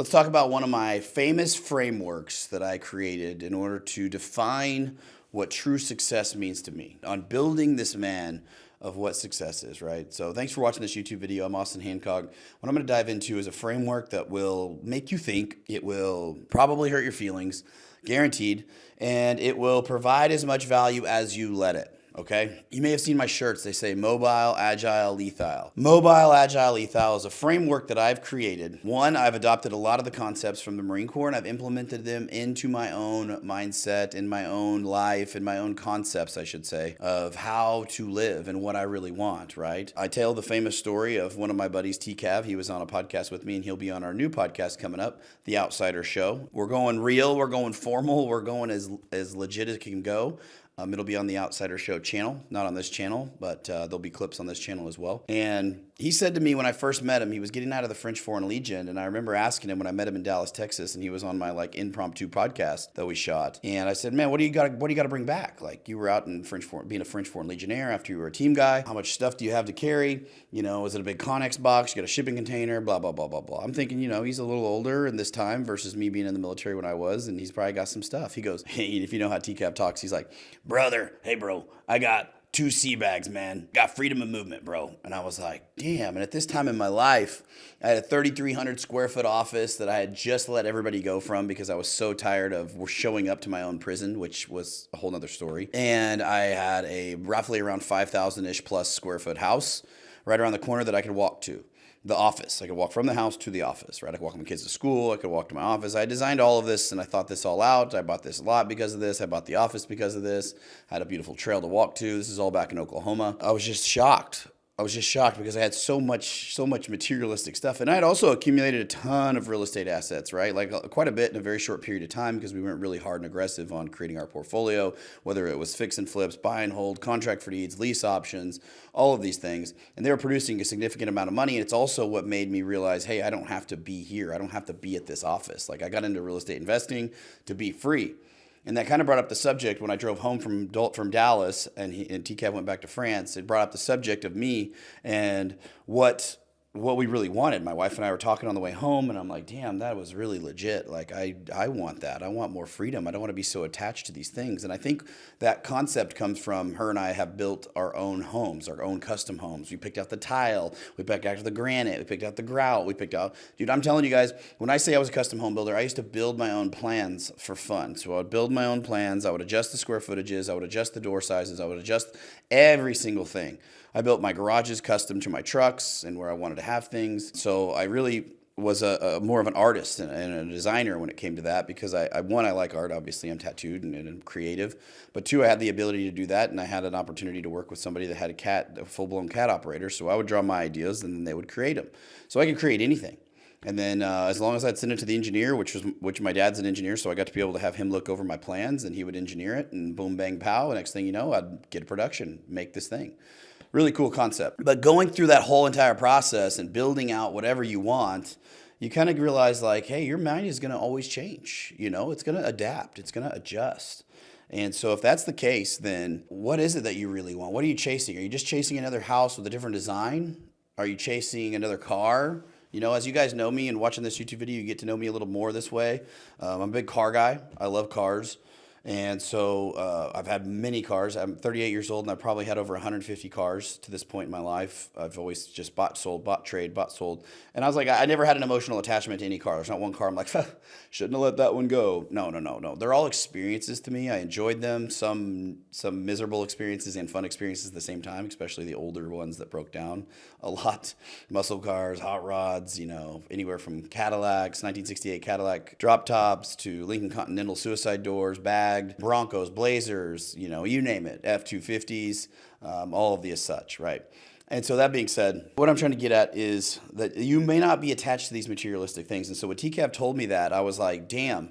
Let's talk about one of my famous frameworks that I created in order to define what true success means to me on building this man of what success is, right? So thanks for watching this YouTube video. I'm Austin Hancock. What I'm going to dive into is a framework that will make you think. It will probably hurt your feelings, guaranteed, and it will provide as much value as you let it. Okay, you may have seen my shirts. They say mobile, agile, lethal. Mobile, agile, lethal is a framework that I've created. One, I've adopted a lot of the concepts from the Marine Corps and I've implemented them into my own mindset, in my own life, in my own concepts, I should say, of how to live and what I really want, right? I tell the famous story of one of my buddies, TCAV. He was on a podcast with me and he'll be on our new podcast coming up, The Outsider Show. We're going real, we're going formal, we're going as legit as it can go. It'll be on the Outsider Show channel, not on this channel, but there'll be clips on this channel as well. And he said to me when I first met him, he was getting out of the French Foreign Legion, and I remember asking him when I met him in Dallas, Texas, and he was on my impromptu podcast that we shot. And I said, "Man, what do you got to bring back? Like, you were out in being a French Foreign Legionnaire after you were a team guy. How much stuff do you have to carry? You know, is it a big Connex box? You got a shipping container? Blah blah blah blah blah." I'm thinking, he's a little older in this time versus me being in the military when I was, and he's probably got some stuff. He goes, "Hey, if you know how TCAP talks, he's like, brother, hey bro, I got 2 sea bags, man. Got freedom of movement, bro." And I was like, damn. And at this time in my life, I had a 3,300 square foot office that I had just let everybody go from because I was so tired of showing up to my own prison, which was a whole nother story. And I had a roughly around 5,000-ish plus square foot house right around the corner that I could walk to. The office. I could walk from the house to the office, right? I could walk my kids to school. I could walk to my office. I designed all of this and I thought this all out. I bought this lot because of this. I bought the office because of this. I had a beautiful trail to walk to. This is all back in Oklahoma. I was just shocked. Because I had so much materialistic stuff. And I had also accumulated a ton of real estate assets, right? Like quite a bit in a very short period of time because we weren't really hard and aggressive on creating our portfolio, whether it was fix and flips, buy and hold, contract for deeds, lease options, all of these things. And they were producing a significant amount of money. And it's also what made me realize, hey, I don't have to be here. I don't have to be at this office. Like I got into real estate investing to be free. And that kind of brought up the subject when I drove home from Dallas and TCAV went back to France. It brought up the subject of me and what we really wanted. My wife and I were talking on the way home, and I'm like, damn, that was really legit. Like, I want that. I want more freedom. I don't want to be so attached to these things. And I think that concept comes from her and I have built our own homes, our own custom homes. We picked out the tile. We picked out the granite. We picked out the grout. Dude, I'm telling you guys, when I say I was a custom home builder, I used to build my own plans for fun. So I would build my own plans. I would adjust the square footages. I would adjust the door sizes. I would adjust every single thing. I built my garages custom to my trucks and where I wanted to have things. So I really was a more of an artist and a designer when it came to that because I like art. Obviously, I'm tattooed and I'm creative. But 2, I had the ability to do that, and I had an opportunity to work with somebody that had a full-blown CAD operator. So I would draw my ideas, and then they would create them. So I could create anything. And then as long as I'd send it to the engineer, which my dad's an engineer, so I got to be able to have him look over my plans, and he would engineer it, and boom, bang, pow. And next thing you know, I'd get a production, make this thing. Really cool concept. But going through that whole entire process and building out whatever you want, you kind of realize like, hey, your mind is going to always change. It's going to adapt. It's going to adjust. And so if that's the case, then what is it that you really want? What are you chasing? Are you just chasing another house with a different design? Are you chasing another car? As you guys know me and watching this YouTube video, you get to know me a little more this way. I'm a big car guy. I love cars. And so I've had many cars. I'm 38 years old, and I've probably had over 150 cars to this point in my life. I've always just bought, sold, bought, trade, bought, sold. And I was like, I never had an emotional attachment to any car. There's not one car I'm like, shouldn't have let that one go. No. They're all experiences to me. I enjoyed them. Some miserable experiences and fun experiences at the same time, especially the older ones that broke down a lot. Muscle cars, hot rods, anywhere from Cadillacs, 1968 Cadillac drop tops to Lincoln Continental suicide doors, bags, Broncos, Blazers, you name it, F-250s, all of the as such, right? And so that being said, what I'm trying to get at is that you may not be attached to these materialistic things. And so when TCAP told me that, I was like, damn,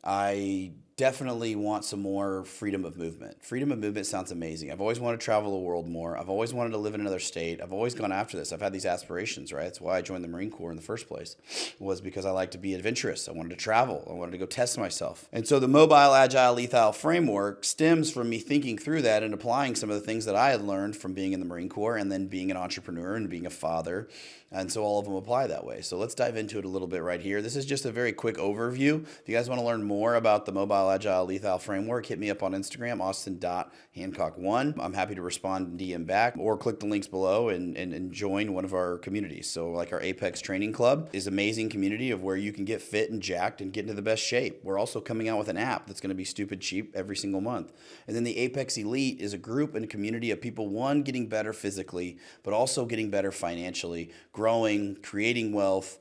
I definitely want some more freedom of movement. Freedom of movement sounds amazing. I've always wanted to travel the world more. I've always wanted to live in another state. I've always gone after this. I've had these aspirations, right? That's why I joined the Marine Corps in the first place, was because I like to be adventurous. I wanted to travel. I wanted to go test myself. And so the mobile, agile, lethal framework stems from me thinking through that and applying some of the things that I had learned from being in the Marine Corps and then being an entrepreneur and being a father And so all of them apply that way. So let's dive into it a little bit right here. This is just a very quick overview. If you guys want to learn more about the Mobile Agile Lethal Framework, hit me up on Instagram, austin.hancock1. I'm happy to respond and DM back, or click the links below and join one of our communities. So like our Apex Training Club is an amazing community of where you can get fit and jacked and get into the best shape. We're also coming out with an app that's going to be stupid cheap every single month. And then the Apex Elite is a group and a community of people, one, getting better physically, but also getting better financially, growing, creating wealth,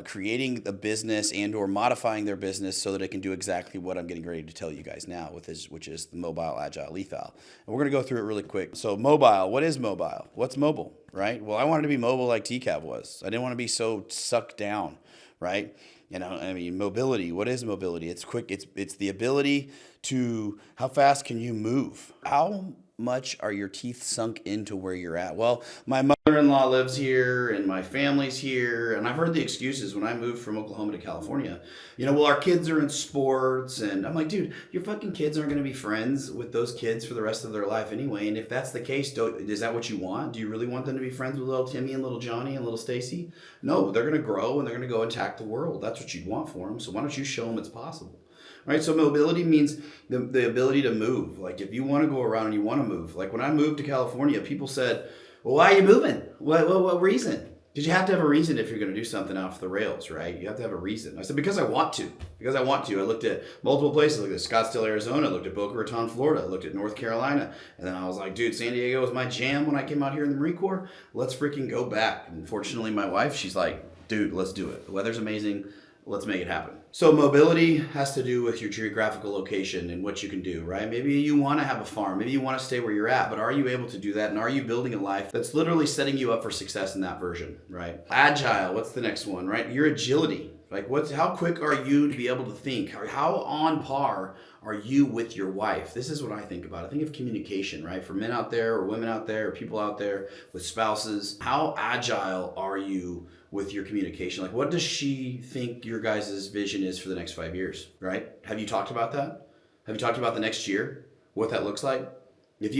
creating a business and or modifying their business so that it can do exactly what I'm getting ready to tell you guys now, which is the Mobile Agile Lethal. And we're going to go through it really quick. So mobile, what is mobile? What's mobile, right? Well, I wanted to be mobile like TCAV was. I didn't want to be so sucked down, right? I mean, mobility, what is mobility? It's quick. It's the ability to, how fast can you move? How much are your teeth sunk into where you're at? Well, my mother-in-law lives here and my family's here, and I've heard the excuses when I moved from Oklahoma to California. Well, our kids are in sports, and I'm like, dude, your fucking kids aren't going to be friends with those kids for the rest of their life anyway. And if that's the case, is that what you want? Do you really want them to be friends with little Timmy and little Johnny and little Stacy? No, they're going to grow and they're going to go attack the world. That's what you'd want for them. So why don't you show them it's possible? Right, so mobility means the ability to move. Like if you want to go around and you want to move. Like when I moved to California, people said, well, why are you moving? What reason? Because you have to have a reason if you're going to do something off the rails, right? You have to have a reason. I said, because I want to. Because I want to. I looked at multiple places. I looked at Scottsdale, Arizona. I looked at Boca Raton, Florida. I looked at North Carolina. And then I was like, dude, San Diego was my jam when I came out here in the Marine Corps. Let's freaking go back. And fortunately, my wife, she's like, dude, let's do it. The weather's amazing. Let's make it happen. So mobility has to do with your geographical location and what you can do, right? Maybe you want to have a farm. Maybe you want to stay where you're at, but are you able to do that? And are you building a life that's literally setting you up for success in that version, right? Agile, what's the next one, right? Your agility. Like how quick are you to be able to think? How on par are you with your wife? This is what I think about. I think of communication, right? For men out there or women out there or people out there with spouses, how agile are you with your communication? Like what does she think your guys' vision is for the next 5 years, right? Have you talked about that? Have you talked about the next year? What that looks like?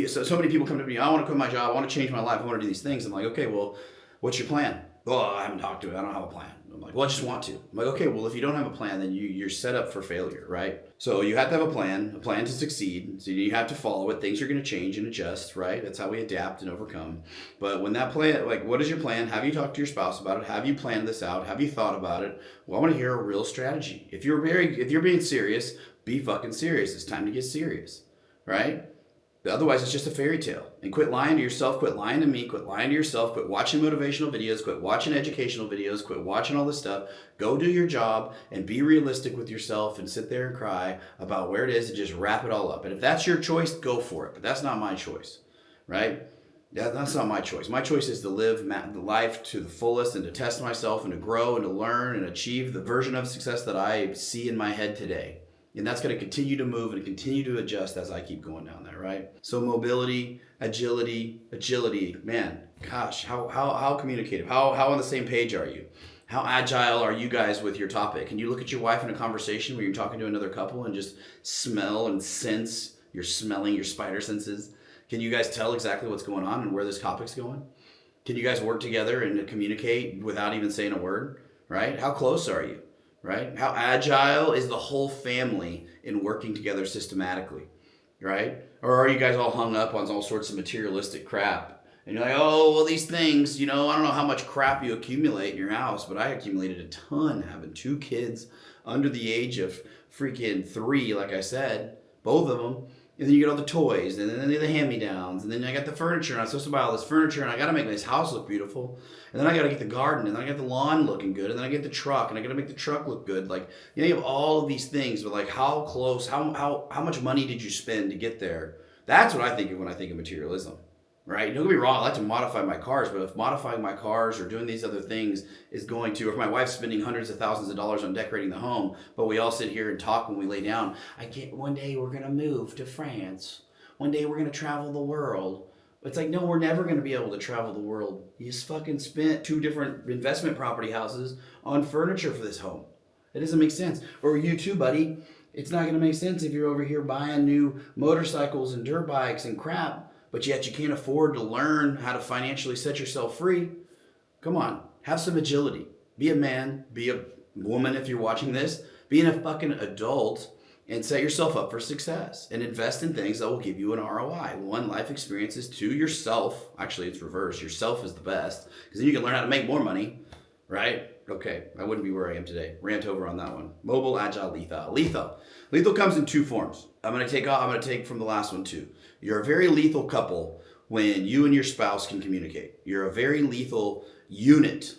So many people come to me, I want to quit my job, I want to change my life, I want to do these things. I'm like, okay, well, what's your plan? Oh, I haven't talked to it. I don't have a plan. I'm like, well, I just want to. I'm like, okay, well, if you don't have a plan, then you're set up for failure, right? So you have to have a plan to succeed. So you have to follow it. Things are going to change and adjust, right? That's how we adapt and overcome. But when that plan, like, what is your plan? Have you talked to your spouse about it? Have you planned this out? Have you thought about it? Well, I want to hear a real strategy. If you're being serious, be fucking serious. It's time to get serious, right? Otherwise, it's just a fairy tale. And quit lying to yourself, quit lying to me, quit lying to yourself, quit watching motivational videos, quit watching educational videos, quit watching all this stuff. Go do your job and be realistic with yourself and sit there and cry about where it is and just wrap it all up. And if that's your choice, go for it. But that's not my choice, right? That's not my choice. My choice is to live the life to the fullest and to test myself and to grow and to learn and achieve the version of success that I see in my head today. And that's going to continue to move and continue to adjust as I keep going down there, right? So mobility, agility, man, gosh, how communicative? How on the same page are you? How agile are you guys with your topic? Can you look at your wife in a conversation where you're talking to another couple and just smell and sense, you're smelling your spider senses? Can you guys tell exactly what's going on and where this topic's going? Can you guys work together and communicate without even saying a word, right? How close are you? Right? How agile is the whole family in working together systematically, right? Or are you guys all hung up on all sorts of materialistic crap? And you're like, oh, well, these things, I don't know how much crap you accumulate in your house, but I accumulated a ton having 2 kids under the age of freaking 3, like I said, both of them. And then you get all the toys, and then the hand-me-downs, and then I got the furniture, and I'm supposed to buy all this furniture, and I got to make this house look beautiful. And then I got to get the garden, and then I got the lawn looking good, and then I get the truck, and I got to make the truck look good. Like, you have all of these things, but like how close, how much money did you spend to get there? That's what I think of when I think of materialism. Right? Don't get me wrong, I like to modify my cars, but if modifying my cars or doing these other things is going to, or if my wife's spending hundreds of thousands of dollars on decorating the home, but we all sit here and talk when we lay down, one day we're going to move to France. One day we're going to travel the world. It's like, no, we're never going to be able to travel the world. You just fucking spent 2 different investment property houses on furniture for this home. It doesn't make sense. Or you too, buddy. It's not going to make sense if you're over here buying new motorcycles and dirt bikes and crap, but yet you can't afford to learn how to financially set yourself free. Come on. Have some agility. Be a man, be a woman if you're watching this. Be a fucking adult and set yourself up for success and invest in things that will give you an ROI. One, life experiences. Two, yourself. Actually, it's reverse. Yourself is the best because then you can learn how to make more money, right? Okay, I wouldn't be where I am today. Rant over on that one. Mobile, agile, lethal. Lethal. Lethal comes in two forms. I'm going to take from the last one too. You're a very lethal couple when you and your spouse can communicate. You're a very lethal unit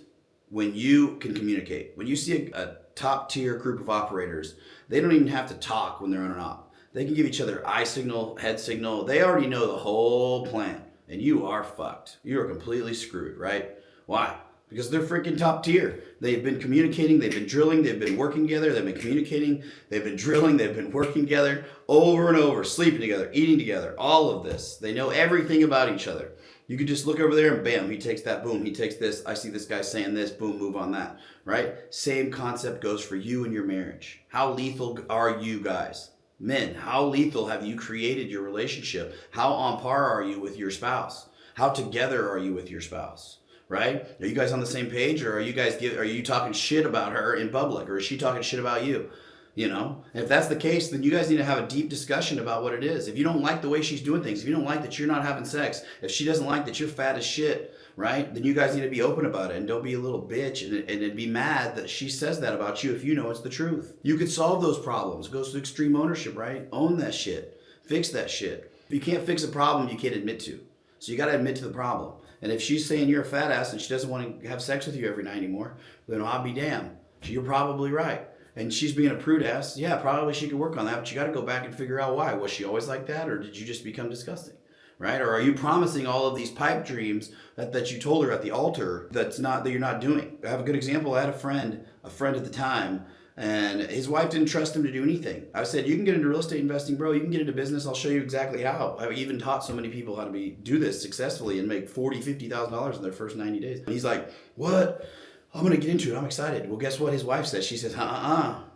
when you can communicate. When you see a top tier group of operators, they don't even have to talk when they're on an op. They can give each other eye signal, head signal. They already know the whole plan and you are fucked. You are completely screwed, right? Why? Because they're freaking top tier. They've been communicating, they've been drilling, they've been working together, they've been communicating, they've been drilling, they've been working together over and over, sleeping together, eating together, all of this. They know everything about each other. You could just look over there and bam, he takes that, boom, he takes this. I see this guy saying this, boom, move on that, right? Same concept goes for you and your marriage. How lethal are you guys? Men, how lethal have you created your relationship? How on par are you with your spouse? How together are you with your spouse? Right? Are you guys on the same page, or are you talking shit about her in public, or is she talking shit about you? You know, and if that's the case, then you guys need to have a deep discussion about what it is. If you don't like the way she's doing things, if you don't like that you're not having sex, if she doesn't like that you're fat as shit, right? Then you guys need to be open about it and don't be a little bitch and be mad that she says that about you if you know it's the truth. You could solve those problems. It goes to extreme ownership, right? Own that shit. Fix that shit. If you can't fix a problem, you can't admit to. So you got to admit to the problem. And if she's saying you're a fat ass and she doesn't want to have sex with you every night anymore, then I'll be damned. You're probably right. And she's being a prude ass. Yeah, probably she could work on that, but you got to go back and figure out why. Was she always like that, or did you just become disgusting? Right? Or are you promising all of these pipe dreams that you told her at the altar that you're not doing? I have a good example. I had a friend at the time, and his wife didn't trust him to do anything. I said, you can get into real estate investing, bro. You can get into business. I'll show you exactly how. I've even taught so many people how to do this successfully and make $40,000, $50,000 in their first 90 days. And he's like, what? I'm going to get into it. I'm excited. Well, guess what his wife says? She says,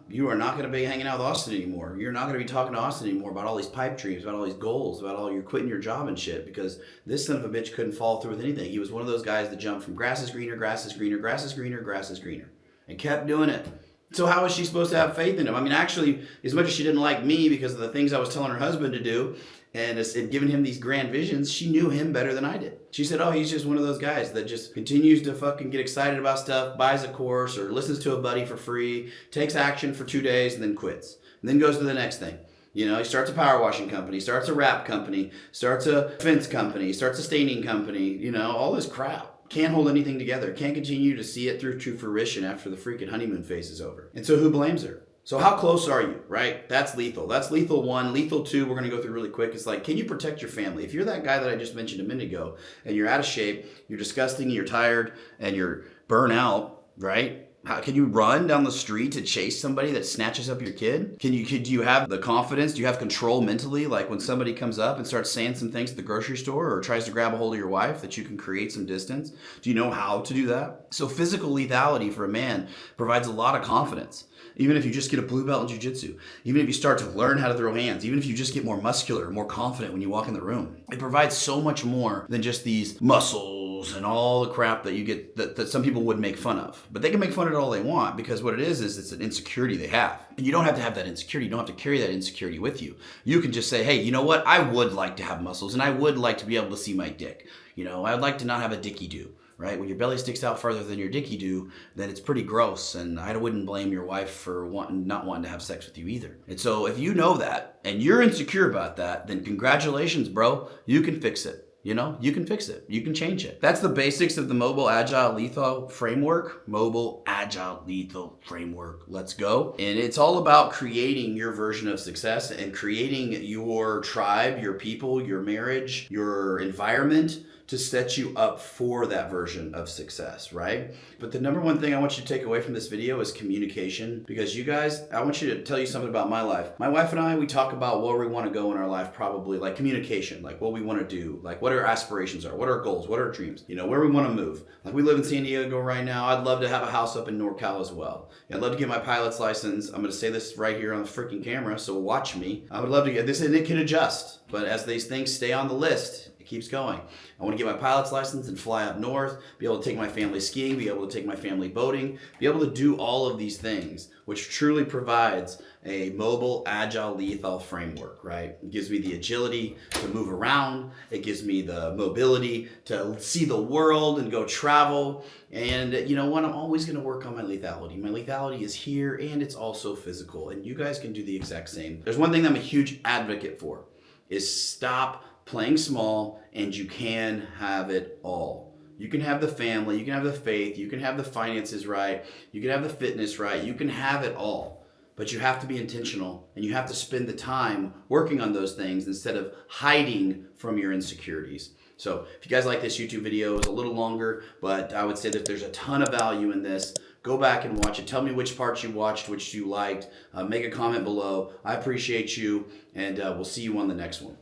you are not going to be hanging out with Austin anymore. You're not going to be talking to Austin anymore about all these pipe dreams, about all these goals, about all you're quitting your job and shit, because this son of a bitch couldn't follow through with anything. He was one of those guys that jumped from grass is greener, grass is greener, grass is greener, grass is greener, and kept doing it. So how was she supposed to have faith in him? I mean, actually, as much as she didn't like me because of the things I was telling her husband to do and giving him these grand visions, she knew him better than I did. She said, oh, he's just one of those guys that just continues to fucking get excited about stuff, buys a course or listens to a buddy for free, takes action for 2 days and then quits. And then goes to the next thing. You know, he starts a power washing company, starts a wrap company, starts a fence company, starts a staining company, you know, all this crap. Can't hold anything together, can't continue to see it through to fruition after the freaking honeymoon phase is over. And so who blames her? So how close are you, right? That's lethal. That's lethal 1. Lethal 2, we're going to go through really quick. It's like, can you protect your family? If you're that guy that I just mentioned a minute ago and you're out of shape, you're disgusting, you're tired, and you're burnt out, right? Can you run down the street to chase somebody that snatches up your kid? Do you have the confidence? Do you have control mentally? Like when somebody comes up and starts saying some things at the grocery store or tries to grab a hold of your wife, that you can create some distance? Do you know how to do that? So physical lethality for a man provides a lot of confidence. Even if you just get a blue belt in jiu-jitsu, even if you start to learn how to throw hands, even if you just get more muscular, more confident when you walk in the room, it provides so much more than just these muscles and all the crap that you get that some people would make fun of. But they can make fun of it all they want, because what it is it's an insecurity they have. And you don't have to have that insecurity. You don't have to carry that insecurity with you. You can just say, hey, you know what? I would like to have muscles and I would like to be able to see my dick. You know, I'd like to not have a dicky-do. Right? When your belly sticks out further than your dicky do, then it's pretty gross. And I wouldn't blame your wife for not wanting to have sex with you either. And so if you know that and you're insecure about that, then congratulations, bro. You can fix it. You know, you can fix it. You can change it. That's the basics of the mobile, agile, lethal framework. Mobile, agile, lethal framework. Let's go. And it's all about creating your version of success and creating your tribe, your people, your marriage, your environment to set you up for that version of success, right? But the number one thing I want you to take away from this video is communication, because you guys, I want you to tell you something about my life. My wife and I, we talk about where we want to go in our life, probably like communication, like what we want to do, like what our aspirations are, what our goals, what our dreams, you know, where we want to move. Like we live in San Diego right now. I'd love to have a house up in NorCal as well. I'd love to get my pilot's license. I'm going to say this right here on the freaking camera, so watch me. I would love to get this, and it can adjust, but as these things stay on the list, it keeps going. I want to get my pilot's license and fly up north, be able to take my family skiing, be able to take my family boating, be able to do all of these things, which truly provides a mobile, agile, lethal framework, right? It gives me the agility to move around. It gives me the mobility to see the world and go travel. And you know what? I'm always going to work on my lethality. My lethality is here and it's also physical. And you guys can do the exact same. There's one thing that I'm a huge advocate for is stop playing small, and you can have it all. You can have the family, you can have the faith, you can have the finances right, you can have the fitness right, you can have it all. But you have to be intentional, and you have to spend the time working on those things instead of hiding from your insecurities. So if you guys like this YouTube video, it's a little longer, but I would say that there's a ton of value in this. Go back and watch it. Tell me which parts you watched, which you liked. Make a comment below. I appreciate you, and we'll see you on the next one.